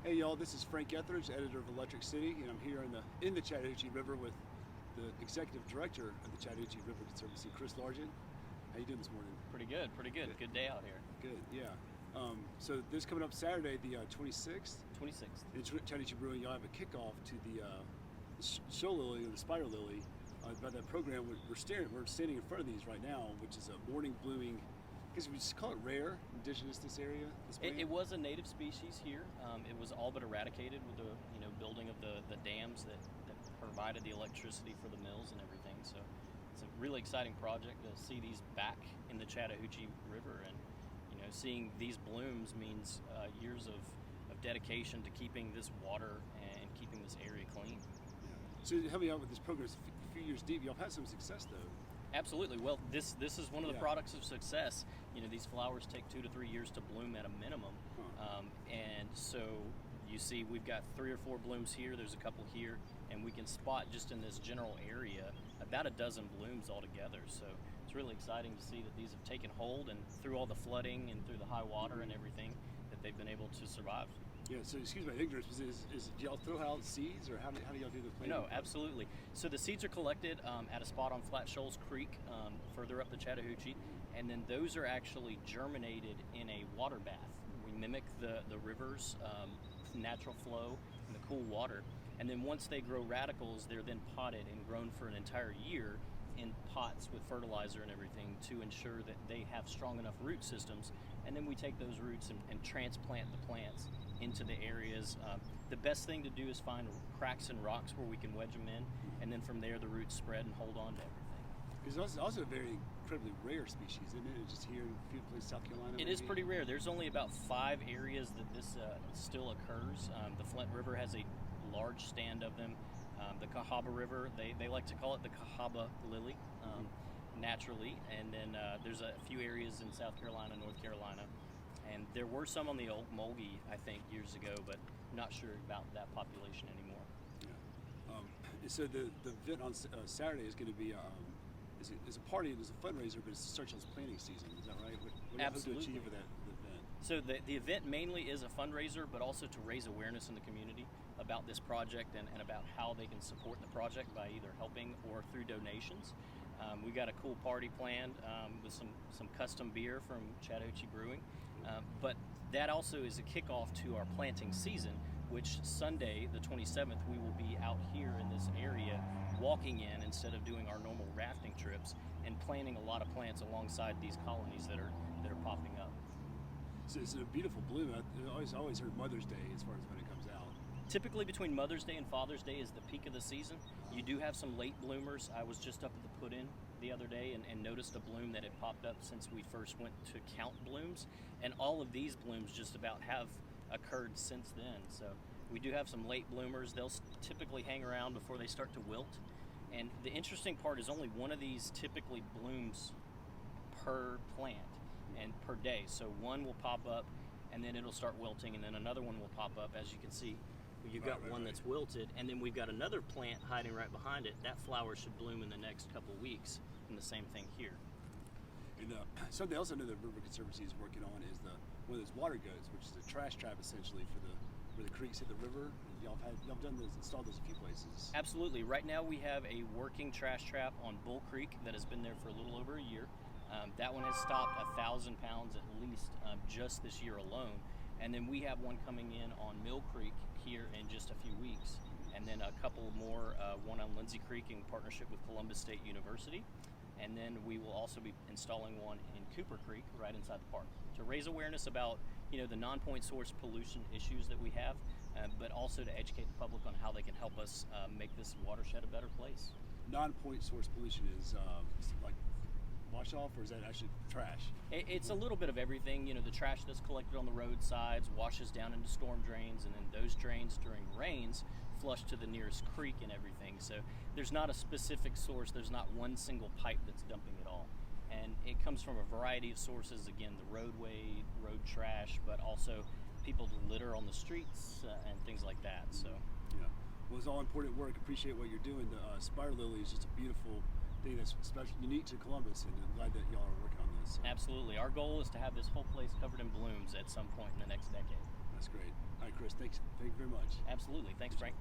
Hey y'all, this is Frank Etheridge, editor of Electric City, and I'm here in the Chattahoochee River with the executive director of the Chattahoochee River Conservancy, Chris Largent. How you doing this morning? Pretty good. Good day out here. Good, yeah. So this coming up Saturday, the 26th. 26th. In Chattahoochee Brewing, y'all have a kickoff to the Shoal Lily or the Spider Lily. About that program, we're standing in front of these right now, which is a morning blooming. I guess we just call it rare, indigenous to this area. It was a native species here. It was all but eradicated with the building of the dams that provided the electricity for the mills and everything. So it's a really exciting project to see these back in the Chattahoochee River, and seeing these blooms means years of dedication to keeping this water and keeping this area clean. Yeah. So help me out with this program. It's a few years deep. Y'all have had some success though. Absolutely. Well, this is one of the products of success. These flowers take 2 to 3 years to bloom at a minimum, and so you see we've got 3 or 4 blooms here. There's a couple here, and we can spot just in this general area about a dozen blooms altogether. So it's really exciting to see that these have taken hold, and through all the flooding and through the high water and everything, that they've been able to survive. Yeah, so excuse my ignorance, is do y'all throw out seeds, or how do y'all do the planting? No, absolutely. So the seeds are collected at a spot on Flat Shoals Creek, further up the Chattahoochee, and then those are actually germinated in a water bath. We mimic the river's natural flow and the cool water, and then once they grow radicals, they're then potted and grown for an entire year in pots with fertilizer and everything to ensure that they have strong enough root systems, and then we take those roots and transplant the plants into the areas. The best thing to do is find cracks and rocks where we can wedge them in, and then from there the roots spread and hold on to everything. It's also a very incredibly rare species, isn't it? It's just here in a few places, South Carolina. It is pretty rare. There's only about 5 areas that this still occurs. The Flint River has a large stand of them. The Cahaba River, they like to call it the Cahaba Lily, naturally. And then there's a few areas in South Carolina, North Carolina. And there were some on the Old Mulgee, I think, years ago, but not sure about that population anymore. Yeah. So the event on Saturday is going to be it's a party, it's a fundraiser, but it's to start y'all's planting season. Is that right? What do you hope to achieve with that event? So the event mainly is a fundraiser, but also to raise awareness in the community about this project and about how they can support the project by either helping or through donations. We got a cool party planned with some custom beer from Chattahoochee Brewing, but that also is a kickoff to our planting season, which Sunday, the 27th, we will be out here in this area walking in instead of doing our normal rafting trips and planting a lot of plants alongside these colonies that are popping up. So it's a beautiful bloom. I always heard Mother's Day as far as when it comes out. Typically between Mother's Day and Father's Day is the peak of the season. You do have some late bloomers. I was just up at the put-in the other day and noticed a bloom that had popped up since we first went to count blooms. And all of these blooms just about have occurred since then. So we do have some late bloomers. They'll typically hang around before they start to wilt. And the interesting part is only one of these typically blooms per plant and per day. So one will pop up and then it'll start wilting, and then another one will pop up. As you can see, you've got one that's wilted, and then we've got another plant hiding right behind it. That flower should bloom in the next couple of weeks, and the same thing here. And something else I know the River Conservancy is working on is one of those water goats, which is a trash trap essentially for where the creeks hit the river. Y'all done those, installed those a few places. Absolutely. Right now we have a working trash trap on Bull Creek that has been there for a little over a year. That one has stopped 1,000 pounds at least just this year alone. And then we have one coming in on Mill Creek here in just a few weeks. And then a couple more, one on Lindsay Creek in partnership with Columbus State University. And then we will also be installing one in Cooper Creek right inside the park to raise awareness about the non-point source pollution issues that we have, but also to educate the public on how they can help us make this watershed a better place. Non-point source pollution is like wash off, or is that actually trash? It's a little bit of everything. The trash that's collected on the roadsides washes down into storm drains, and then those drains during rains flush to the nearest creek and everything. So there's not a specific source. There's not one single pipe that's dumping it all. And it comes from a variety of sources. Again, the roadway, road trash, but also people litter on the streets and things like that. So yeah. Well, it's all important work. Appreciate what you're doing. The Spider Lily is just a beautiful thing that's special, unique to Columbus, and I'm glad that y'all are working on this. Absolutely. Our goal is to have this whole place covered in blooms at some point in the next decade. That's great. All right, Chris, thank you very much. Absolutely. Thanks, Frank.